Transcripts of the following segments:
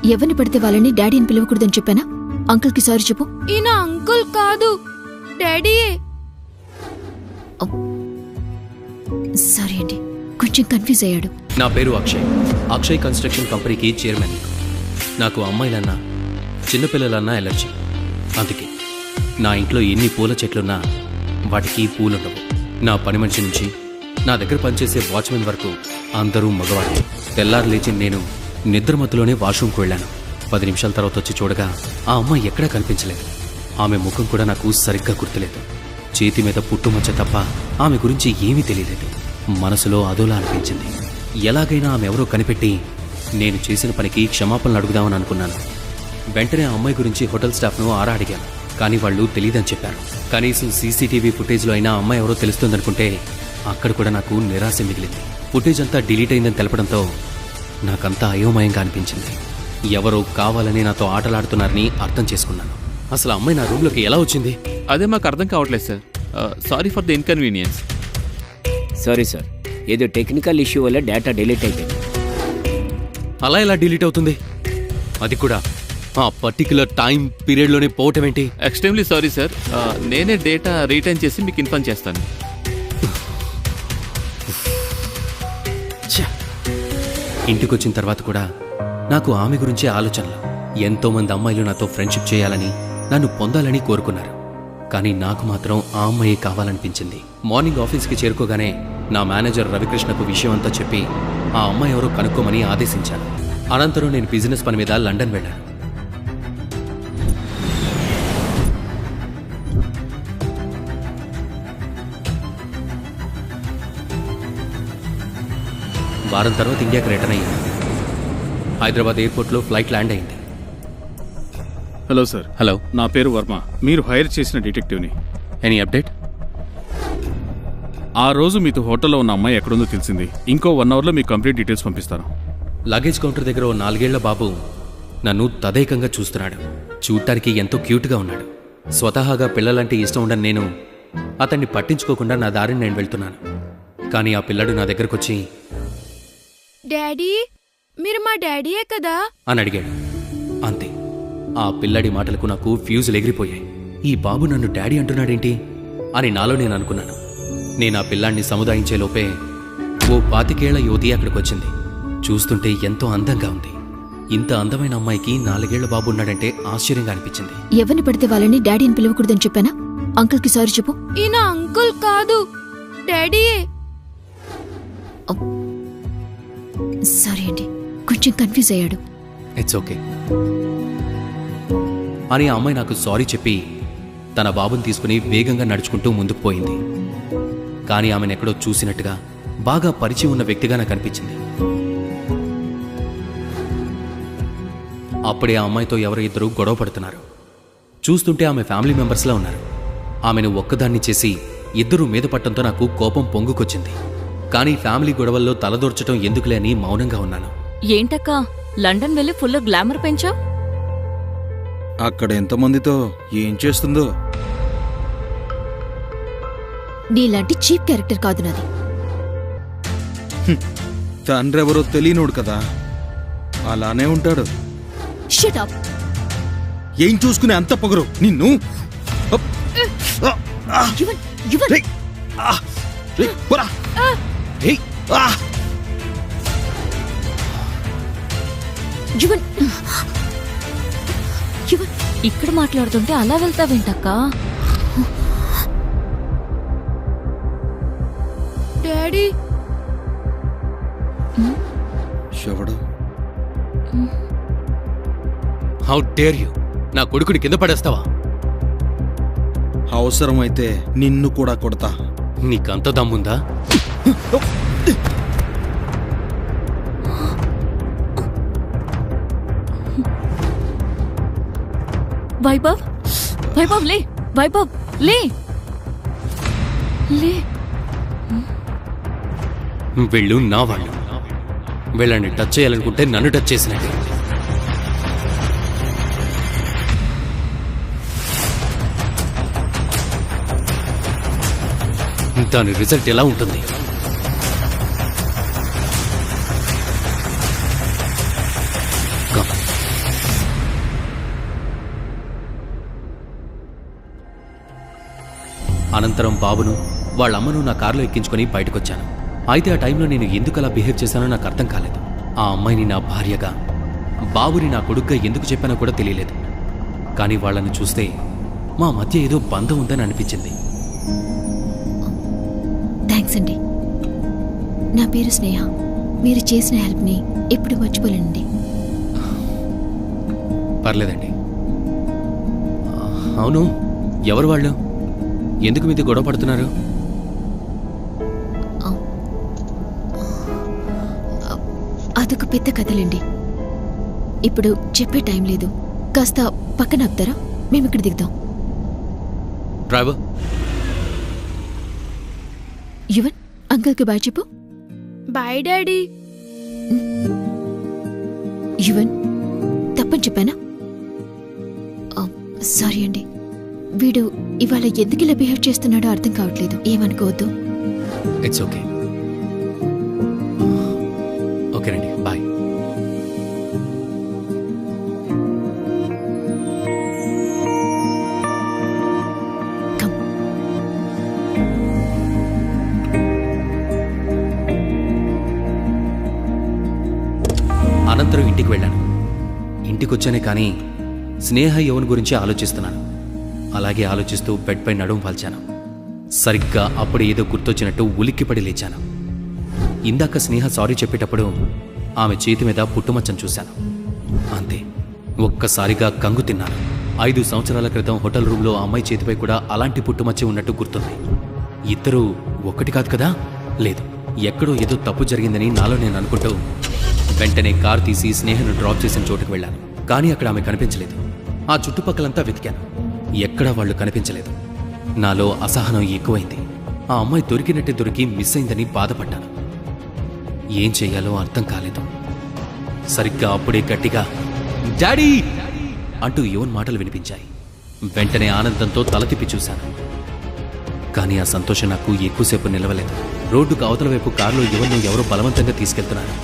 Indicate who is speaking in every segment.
Speaker 1: ఎవరిని పడితే వాళ్ళని డాడీ అని పిలవకూడదని చెప్పానా? అంకుల్ కి సారీ చెప్పు.
Speaker 2: ఈయన అంకుల్ కాదు, డాడీయే.
Speaker 1: సారీ అండి, కొంచెం కన్ఫ్యూజ్ అయ్యాడు.
Speaker 3: నా పేరు అక్షయ్. అక్షయ్ కన్స్ట్రక్షన్ కంపెనీకి చైర్మన్. నాకు అమ్మాయిలన్నా చిన్నపిల్లలన్నా ఎలర్జీ. అందుకే నా ఇంట్లో ఎన్ని పూల చెట్లున్నా వాటికి పూలుండవు. నా పని మనిషి నుంచి నా దగ్గర పనిచేసే వాచ్మెన్ వరకు అందరూ మగవాళ్ళు. తెల్లారు లేచి నేను నిద్రమత్తులోనే వాష్రూమ్కి వెళ్ళాను. 10 నిమిషాల తర్వాత వచ్చి చూడగా ఆ అమ్మాయి ఎక్కడా కనిపించలేదు. ఆమె ముఖం కూడా నాకు సరిగ్గా గుర్తులేదు. చేతి మీద పుట్టుమచ్చ తప్ప ఆమె గురించి ఏమీ తెలియలేదు. మనసులో అదోలా అనిపించింది. ఎలాగైనా ఆమె ఎవరో కనిపెట్టి నేను చేసిన పనికి క్షమాపణలు అడుగుదామని అనుకున్నాను. వెంటనే ఆ అమ్మాయి గురించి హోటల్ స్టాఫ్ను ఆరా అడిగాను. కానీ వాళ్ళు తెలియదని చెప్పారు. కనీసం సీసీటీవీ ఫుటేజ్లో అయినా అమ్మాయి ఎవరో తెలుస్తుందనుకుంటే అక్కడ కూడా నాకు నిరాశ మిగిలింది. ఫుటేజ్ అంతా డిలీట్ అయిందని తెలపడంతో నాకంతా అయోమయంగా అనిపించింది. ఎవరో కావాలని నాతో ఆటలాడుతున్నారని అర్థం చేసుకున్నాను. అసలు అమ్మాయి నా రూమ్లోకి ఎలా వచ్చింది?
Speaker 4: అదే మాకు అర్థం కావట్లేదు sir. Sorry for the inconvenience.
Speaker 5: Sorry sir, ఏదో టెక్నికల్ ఇష్యూ వల్ల డేటా డిలీట్ అయిపోయింది.
Speaker 3: అలా ఎలా డిలీట్ అవుతుంది? అది కూడా ఆ పర్టిక్యులర్ టైం పీరియడ్లోనే పోవటం ఏంటి?
Speaker 4: Extremely sorry sir. నేనే డేటా రీటైన్ చేసి మీకు ఇన్ఫార్మ్ చేస్తాను.
Speaker 3: ఇంటికొచ్చిన తర్వాత కూడా నాకు ఆమె గురించే ఆలోచనలు. ఎంతోమంది అమ్మాయిలు నాతో ఫ్రెండ్షిప్ చేయాలని, నన్ను పొందాలని కోరుకున్నారు. కానీ నాకు మాత్రం ఆ అమ్మాయి కావాలనిపించింది. మార్నింగ్ ఆఫీస్కి చేరుకోగానే నా మేనేజర్ రవికృష్ణకు విషయం అంతా చెప్పి ఆ అమ్మాయి ఎవరో కనుక్కోమని ఆదేశించాను. అనంతరం నేను బిజినెస్ పని మీద లండన్ వెళ్ళాను. వారం తర్వాత ఇండియాకి రిటర్న్ అయ్యాను. హైదరాబాద్ ఎయిర్పోర్ట్లో ఫ్లైట్ ల్యాండ్ అయింది.
Speaker 6: Hello sir.
Speaker 3: హలో,
Speaker 6: నా పేరు వర్మ. మీరు హైర్ చేసిన డిటెక్టివ్ని.
Speaker 3: Any update?
Speaker 6: ఆ రోజు మీతో హోటల్లో ఉన్న అమ్మాయి ఎక్కడుందో తెలిసింది. ఇంకో 1 అవర్లో మీకు కంప్లీట్ డీటెయిల్స్ పంపిస్తాను.
Speaker 3: లగేజ్ కౌంటర్ దగ్గర ఓ 4 ఏళ్ల బాబు నన్ను తదేకంగా చూస్తున్నాడు. చూడటానికి ఎంతో క్యూట్గా ఉన్నాడు. స్వతహాగా పిల్లలంటే ఇష్టం ఉండని నేను అతన్ని పట్టించుకోకుండా నా దారిని నేను వెళ్తున్నాను. కానీ ఆ పిల్లడు నా దగ్గరకొచ్చి,
Speaker 2: డాడీ, మీరు మా డాడీయే కదా
Speaker 3: అని అడిగాడు. అంతే, ఆ పిల్లడి మాటలకు నాకు ఫ్యూజులు ఎగిరిపోయాయి. ఈ బాబు నన్ను డాడీ అంటున్నాడేంటి అని నాలో నేను అనుకున్నాను. నేను ఆ పిల్లాన్ని సముదాయించే లోపే ఓ 25 ఏళ్ల యువతి అక్కడికొచ్చింది. చూస్తుంటే ఎంతో అందంగా ఉంది. ఇంత అందమైన అమ్మాయికి 4 ఏళ్ల బాబు ఉన్నాడంటే ఆశ్చర్యంగా అనిపించింది.
Speaker 1: ఎవరిని పడితే వాళ్ళని డాడీ అని పిలవకూడదని చెప్పానా? అంకుల్ కి సారీ చెప్పు.
Speaker 2: ఈయన అంకుల్ కాదు, డాడీయే.
Speaker 1: సారీ అండి, కొంచెం కన్ఫ్యూజ్ అయ్యాడు.
Speaker 3: ఇట్స్ ఓకే అని ఆ అమ్మాయి నాకు సారీ చెప్పి తన బాబుని తీసుకుని వేగంగా నడుచుకుంటూ ముందుకు పోయింది. కానీ ఆమెను ఎక్కడో చూసినట్టుగా, బాగా పరిచయం ఉన్న వ్యక్తిగా నాకు అనిపించింది. అప్పుడే ఆ అమ్మాయితో ఎవరో ఇద్దరు గొడవ పడుతున్నారు. చూస్తుంటే ఆమె ఫ్యామిలీ మెంబర్స్లా ఉన్నారు. ఆమెను ఒక్కదాన్ని చేసి ఇద్దరూ మీద పట్టడంతో నాకు కోపం పొంగుకొచ్చింది. కానీ ఫ్యామిలీ గొడవల్లో తలదూర్చడం ఎందుకులే అని మౌనంగా ఉన్నాను.
Speaker 7: ఏంటక్కా, లండన్ వెళ్ళి ఫుల్ గ్లామర్ పెంచావు?
Speaker 8: అక్కడ ఎంతమందితో ఏం చేస్తుందో.
Speaker 1: నీలాంటి చీప్ క్యారెక్టర్ కాదు నాది.
Speaker 8: తండ్రెవరో తెలియనోడు కదా, అలానే ఉంటాడు.
Speaker 1: Shut up.
Speaker 8: ఏం చూసుకునే అంత పొగరు నిన్ను.
Speaker 7: ఇక్కడ మాట్లాడుతుంటే అలా వెళ్తావేంటక్కా?
Speaker 2: డాడీ,
Speaker 8: శవడు.
Speaker 3: How dare you! నా కొడుకుని కింద పడేస్తావా?
Speaker 8: అవసరమైతే నిన్ను కూడా కొడతా.
Speaker 3: నీకంత దమ్ముందా?
Speaker 7: వైభవ్, వైభవ్ లే, వైభవ్ లే, లే.
Speaker 3: వీళ్ళు నా వాళ్ళు. వీళ్ళని టచ్ చేయాలనుకుంటే నన్ను టచ్ చేసినట్టే. దాని రిజల్ట్ ఎలా ఉంటుంది? Come. అనంతరం బాబును వాళ్ళ అమ్మను నా కారులో ఎక్కించుకొని బయటకొచ్చాను. అయితే ఆ టైంలో నేను ఎందుకు అలా బిహేవ్ చేశానో నాకు అర్థం కాలేదు. ఆ అమ్మాయిని నా భార్యగా, బాబుని నా కొడుగ్గా ఎందుకు చెప్పానో కూడా తెలియలేదు. కానీ వాళ్ళని చూస్తే మా మధ్య ఏదో బంధం ఉందని అనిపించింది.
Speaker 1: థ్యాంక్స్ అండి. నా పేరు స్నేహ. మీరు చేసిన హెల్ప్ని ఎప్పుడు మర్చిపోలేనండి.
Speaker 3: పర్లేదండి. అవును, ఎవరు వాళ్ళు? ఎందుకు మీది గొడవ పడుతున్నారు?
Speaker 1: అదొక పెద్ద కథలండి. ఇప్పుడు చెప్పే టైం లేదు. కాస్త పక్కన ఆపుతారా? మేము ఇక్కడ దిగుతాం.
Speaker 3: డ్రైవర్,
Speaker 1: యువన్, అంకుల్కి బాయ్ చెప్పు.
Speaker 2: Bye daddy.
Speaker 1: యువన్, తప్పని చెప్పానా? సారీ అండి. వీడు ఇవాళ ఎందుకు ఇలా బిహేవ్ చేస్తున్నాడో అర్థం కావట్లేదు. ఏమనుకోవద్దు.
Speaker 3: It's okay. ఓకేనండి, బాయ్. అనంతరం ఇంటికి వెళ్ళాను. ఇంటికొచ్చానే కానీ స్నేహ యువన్ గురించి ఆలోచిస్తున్నాను. అలాగే ఆలోచిస్తూ బెడ్ పై నడుము వాల్చాను. సరిగ్గా అప్పుడు ఏదో గుర్తొచ్చినట్టు ఉలిక్కిపడి లేచాను. ఇందాక స్నేహ సారీ చెప్పేటప్పుడు ఆమె చేతి మీద పుట్టుమచ్చను చూశాను. అంతే, ఒక్కసారిగా కంగు తిన్నాను. 5 సంవత్సరాల క్రితం హోటల్ రూమ్లో ఆ అమ్మాయి చేతిపై కూడా అలాంటి పుట్టుమచ్చ ఉన్నట్టు గుర్తుంది. ఇద్దరూ ఒకటి కాదు కదా? లేదు, ఎక్కడో ఏదో తప్పు జరిగిందని నాలో నేను అనుకుంటూ వెంటనే కారు తీసి స్నేహను డ్రాప్ చేసిన చోటుకు వెళ్ళాను. కానీ అక్కడ ఆమె కనిపించలేదు. ఆ చుట్టుపక్కలంతా వెతికాను. ఎక్కడా వాళ్ళు కనిపించలేదు. నాలో అసహనం ఎక్కువైంది. ఆ అమ్మాయి దొరికినట్టే దొరికి మిస్ అయిందని బాధపడ్డాను. ఏం చెయ్యాలో అర్థం కాలేదు. సరిగ్గా అప్పుడే గట్టిగా డాడీ అంటూ యువన్ మాటలు వినిపించాయి. వెంటనే ఆనందంతో తల తిప్పి చూశాను. కానీ ఆ సంతోషం నాకు ఎక్కువసేపు నిలవలేదు. రోడ్డుకు అవతల వైపు కారులో యువన్ను ఎవరో బలవంతంగా తీసుకెళ్తున్నారు.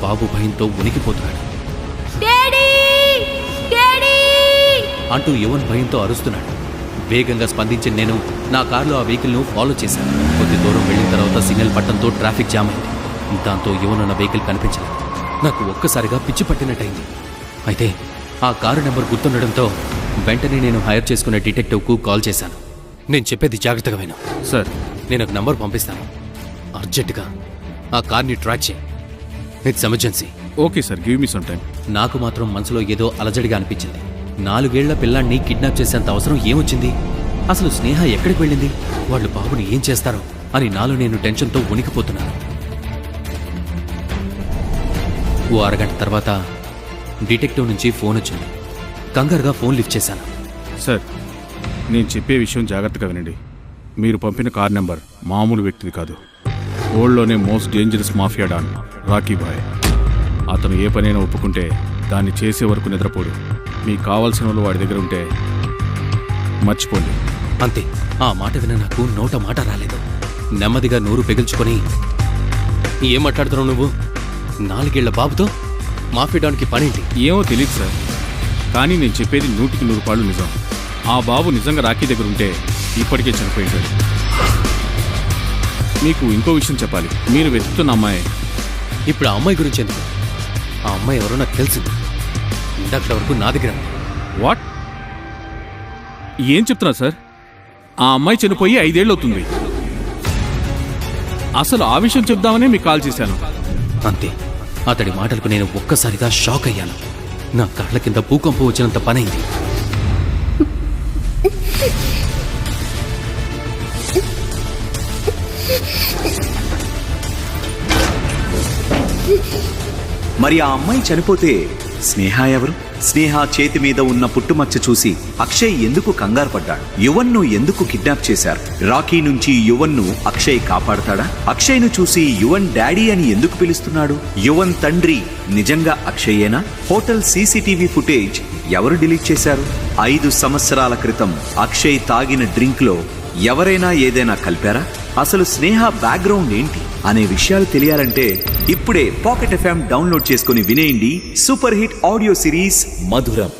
Speaker 3: బాబు భయంతో ఉనికిపోతున్నాడు. అంటూ యువన్ భయంతో అరుస్తున్నాడు. వేగంగా స్పందించిన నేను నా కారులో ఆ వెహికల్ను ఫాలో చేశాను. కొద్ది దూరం వెళ్ళిన తర్వాత సిగ్నల్ పట్టడంతో ట్రాఫిక్ జామ్ అయింది. దాంతో యువన్ ఉన్న వెహికల్ కనిపించలేదు. నాకు ఒక్కసారిగా పిచ్చి పట్టినట్టయింది. అయితే ఆ కారు నెంబర్ గుర్తుండడంతో వెంటనే నేను హైర్ చేసుకున్న డిటెక్టివ్కు కాల్ చేశాను. నేను చెప్పేది జాగ్రత్తగా విను.
Speaker 6: సార్,
Speaker 3: నేను ఒక నంబర్ పంపిస్తాను. అర్జెంటుగా ఆ కార్ని ట్రాక్ చేయి. It's emergency.
Speaker 6: Okay sir, give me some time.
Speaker 3: నాకు మాత్రం మనసులో ఏదో అలజడిగా అనిపించింది. 4 ఏళ్ల పిల్లాన్ని కిడ్నాప్ చేసేంత అవసరం ఏమొచ్చింది? అసలు స్నేహ ఎక్కడికి వెళ్ళింది? వాళ్ళు బాబుని ఏం చేస్తారో అని నాలో నేను టెన్షన్తో ఉనికిపోతున్నాను. ఓ అరగంట తర్వాత డిటెక్టివ్ నుంచి ఫోన్ వచ్చింది. కంగారుగా ఫోన్ లిఫ్ట్ చేశాను.
Speaker 6: సార్, నేను చెప్పే విషయం జాగ్రత్తగా వినండి. మీరు పంపిన కార్ నెంబర్ మామూలు వ్యక్తిది కాదు. వరల్డ్లోనే most dangerous mafia don Rocky బాయ్. అతను ఏ పనైనా ఒప్పుకుంటే దాన్ని చేసే వరకు నిద్రపోడు. మీకు కావాల్సిన వాళ్ళు వాడి దగ్గర ఉంటే మర్చిపోండి.
Speaker 3: అంతే. ఆ మాట విన నాకు నోట మాట రాలేదు. నెమ్మదిగా నోరు పెగిల్చుకొని, ఏం మాట్లాడుతున్నావు నువ్వు? 4 ఏళ్ల బాబుతో మాఫియాడానికి పనేంటి?
Speaker 6: ఏమో తెలియదు సార్, కానీ నేను చెప్పేది 100కి 100 పాళ్ళు నిజం. ఆ బాబు నిజంగా రాకీ దగ్గర ఉంటే ఇప్పటికే చనిపోయింటాడు. మీకు ఇంకో విషయం చెప్పాలి. మీరు వెతుకుతున్న అమ్మాయి
Speaker 3: ఇప్పుడు ఆ అమ్మాయి గురించి ఎందుకు? ఆ అమ్మాయి ఎవరో నాకు తెలిసింది. ఇందాకటి వరకు నా దగ్గర.
Speaker 6: వాట్? ఏం చెప్తున్నా సార్? ఆ అమ్మాయి చనిపోయి 5 ఏళ్ళు అవుతుంది. అసలు ఆ విషయం చెప్దామనే మీకు కాల్ చేశాను.
Speaker 3: అంతే. అతడి మాటలకు నేను ఒక్కసారిగా షాక్ అయ్యాను. నా కాళ్ళ కింద భూకంపం వచ్చినంత పనైంది.
Speaker 9: మరి ఆ అమ్మాయి చనిపోతే స్నేహ ఎవరు? స్నేహ చేతి మీద ఉన్న పుట్టుమచ్చ చూసి అక్షయ్ ఎందుకు కంగారు పడ్డాడు? యువన్ను ఎందుకు కిడ్నాప్ చేశారు? రాకీ నుంచి యువన్ను అక్షయ్ కాపాడతాడా? అక్షయ్ను చూసి యువన్ డాడీ అని ఎందుకు పిలుస్తున్నాడు? యువన్ తండ్రి నిజంగా అక్షయేనా? హోటల్ సీసీటీవీ ఫుటేజ్ ఎవరు డిలీట్ చేశారు? 5 సంవత్సరాల క్రితం అక్షయ్ తాగిన డ్రింక్ లో ఎవరైనా ఏదైనా కలిపారా? అసలు స్నేహ బ్యాక్గ్రౌండ్ ఏంటి అనే విషయాలు తెలియాలంటే ఇప్పుడే పాకెట్ FM డౌన్లోడ్ చేసుకుని వినేయండి సూపర్ హిట్ ఆడియో సిరీస్ మధురం.